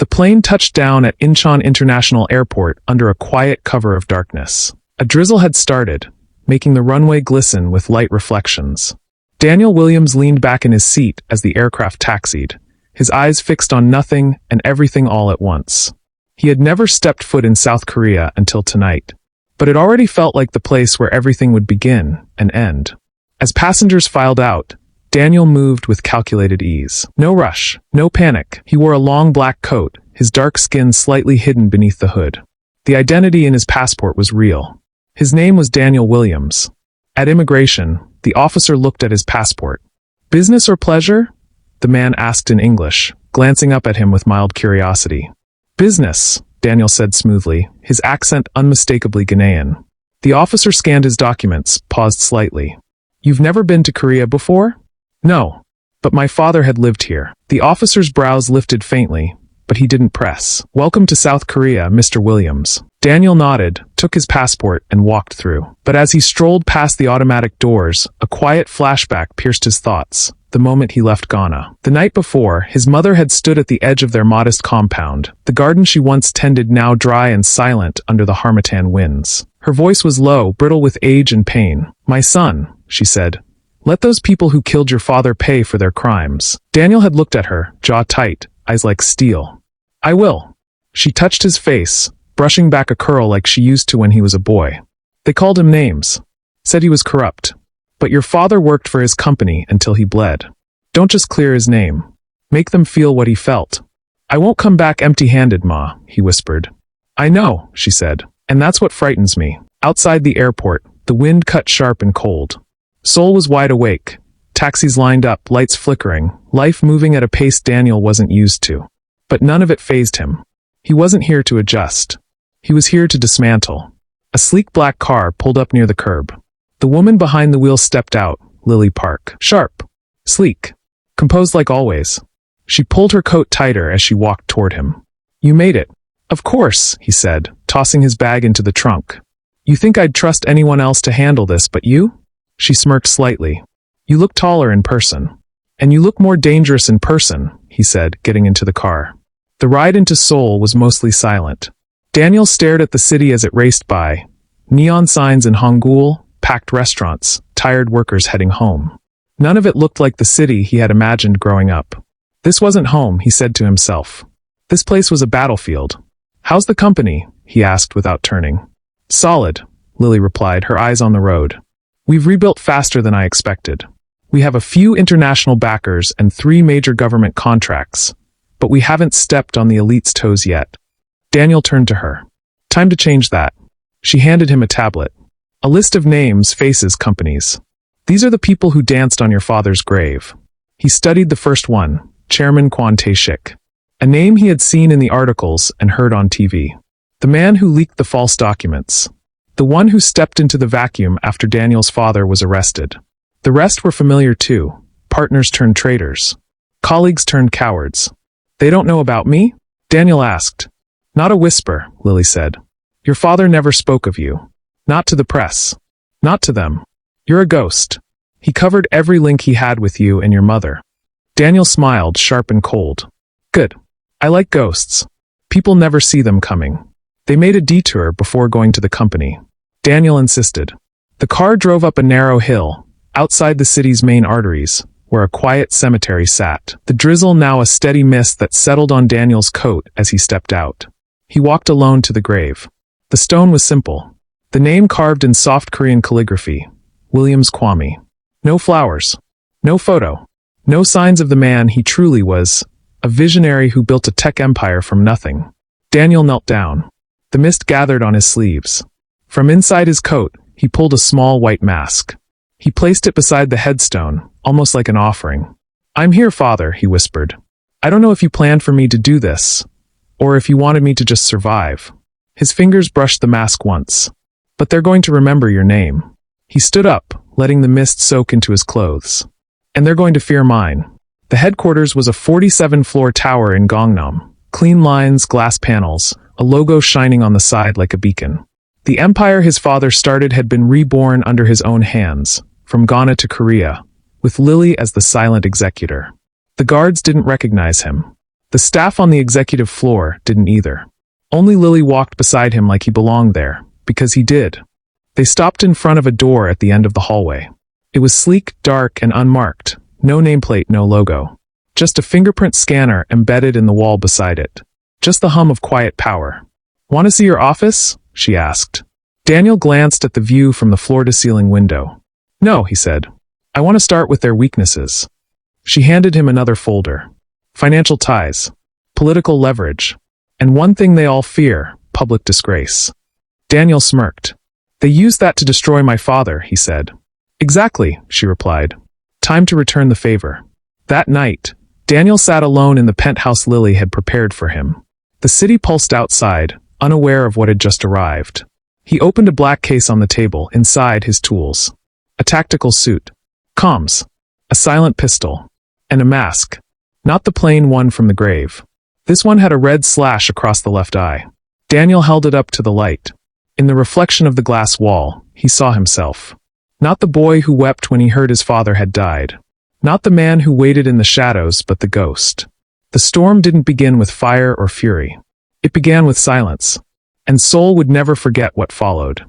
The plane touched down at Incheon International Airport under a quiet cover of darkness. A drizzle had started, making the runway glisten with light reflections. Daniel Williams leaned back in his seat as the aircraft taxied, his eyes fixed on nothing and everything all at once. He had never stepped foot in South Korea until tonight, but it already felt like the place where everything would begin and end. As passengers filed out, Daniel moved with calculated ease. No rush, no panic. He wore a long black coat, his dark skin slightly hidden beneath the hood. The identity in his passport was real. His name was Daniel Williams. At immigration, the officer looked at his passport. "Business or pleasure?" the man asked in English, glancing up at him with mild curiosity. "Business," Daniel said smoothly, his accent unmistakably Ghanaian. The officer scanned his documents, paused slightly. "You've never been to Korea before?" "No. But my father had lived here." The officer's brows lifted faintly, but he didn't press. "Welcome to South Korea, Mr. Williams." Daniel nodded, took his passport, and walked through. But as he strolled past the automatic doors, a quiet flashback pierced his thoughts. The moment he left Ghana. The night before, his mother had stood at the edge of their modest compound, the garden she once tended now dry and silent under the harmattan winds. Her voice was low, brittle with age and pain. "My son," she said, "let those people who killed your father pay for their crimes." Daniel had looked at her, jaw tight, eyes like steel. "I will." She touched his face, brushing back a curl like she used to when he was a boy. "They called him names. Said he was corrupt. But your father worked for his company until he bled. Don't just clear his name. Make them feel what he felt." "I won't come back empty-handed, Ma," he whispered. "I know," she said, "and that's what frightens me." Outside the airport, the wind cut sharp and cold. Seoul was wide awake. Taxis lined up, lights flickering, life moving at a pace Daniel wasn't used to. But none of it fazed him. He wasn't here to adjust. He was here to dismantle. A sleek black car pulled up near the curb. The woman behind the wheel stepped out, Lily Park. Sharp. Sleek. Composed like always. She pulled her coat tighter as she walked toward him. "You made it." "Of course," he said, tossing his bag into the trunk. "You think I'd trust anyone else to handle this but you?" She smirked slightly. "You look taller in person. And you look more dangerous in person," he said, getting into the car. The ride into Seoul was mostly silent. Daniel stared at the city as it raced by. Neon signs in Hangul, packed restaurants, tired workers heading home. None of it looked like the city he had imagined growing up. This wasn't home, he said to himself. This place was a battlefield. "How's the company?" he asked without turning. "Solid," Lily replied, her eyes on the road. "We've rebuilt faster than I expected. We have a few international backers and 3 major government contracts, but we haven't stepped on the elite's toes yet." Daniel turned to her. "Time to change that." She handed him a tablet. "A list of names, faces, companies. These are the people who danced on your father's grave." He studied the first one, Chairman Kwan Tae-shik. A name he had seen in the articles and heard on TV. The man who leaked the false documents. The one who stepped into the vacuum after Daniel's father was arrested. The rest were familiar too. Partners turned traitors. Colleagues turned cowards. "They don't know about me?" Daniel asked. "Not a whisper," Lily said. "Your father never spoke of you. Not to the press. Not to them. You're a ghost. He covered every link he had with you and your mother." Daniel smiled, sharp and cold. "Good. I like ghosts. People never see them coming." They made a detour before going to the company. Daniel insisted. The car drove up a narrow hill, outside the city's main arteries, where a quiet cemetery sat. The drizzle now a steady mist that settled on Daniel's coat as he stepped out. He walked alone to the grave. The stone was simple. The name carved in soft Korean calligraphy, Williams Kwame. No flowers. No photo. No signs of the man he truly was, a visionary who built a tech empire from nothing. Daniel knelt down. The mist gathered on his sleeves. From inside his coat, he pulled a small white mask. He placed it beside the headstone, almost like an offering. "I'm here, Father," he whispered. "I don't know if you planned for me to do this, or if you wanted me to just survive." His fingers brushed the mask once. "But they're going to remember your name." He stood up, letting the mist soak into his clothes. "And they're going to fear mine." The headquarters was a 47-floor tower in Gangnam. Clean lines, glass panels, a logo shining on the side like a beacon. The empire his father started had been reborn under his own hands, from Ghana to Korea, with Lily as the silent executor. The guards didn't recognize him. The staff on the executive floor didn't either. Only Lily walked beside him like he belonged there, because he did. They stopped in front of a door at the end of the hallway. It was sleek, dark, and unmarked. No nameplate, no logo. Just a fingerprint scanner embedded in the wall beside it. Just the hum of quiet power. "Want to see your office?" she asked. Daniel glanced at the view from the floor-to-ceiling window. "No," he said. "I want to start with their weaknesses." She handed him another folder. Financial ties. Political leverage. And one thing they all fear, public disgrace. Daniel smirked. "They used that to destroy my father," he said. "Exactly," she replied. "Time to return the favor." That night, Daniel sat alone in the penthouse Lily had prepared for him. The city pulsed outside, unaware of what had just arrived. He opened a black case on the table, inside his tools. A tactical suit. Comms. A silent pistol. And a mask. Not the plain one from the grave. This one had a red slash across the left eye. Daniel held it up to the light. In the reflection of the glass wall, he saw himself. Not the boy who wept when he heard his father had died. Not the man who waited in the shadows, but the ghost. The storm didn't begin with fire or fury. It began with silence. And Soul would never forget what followed.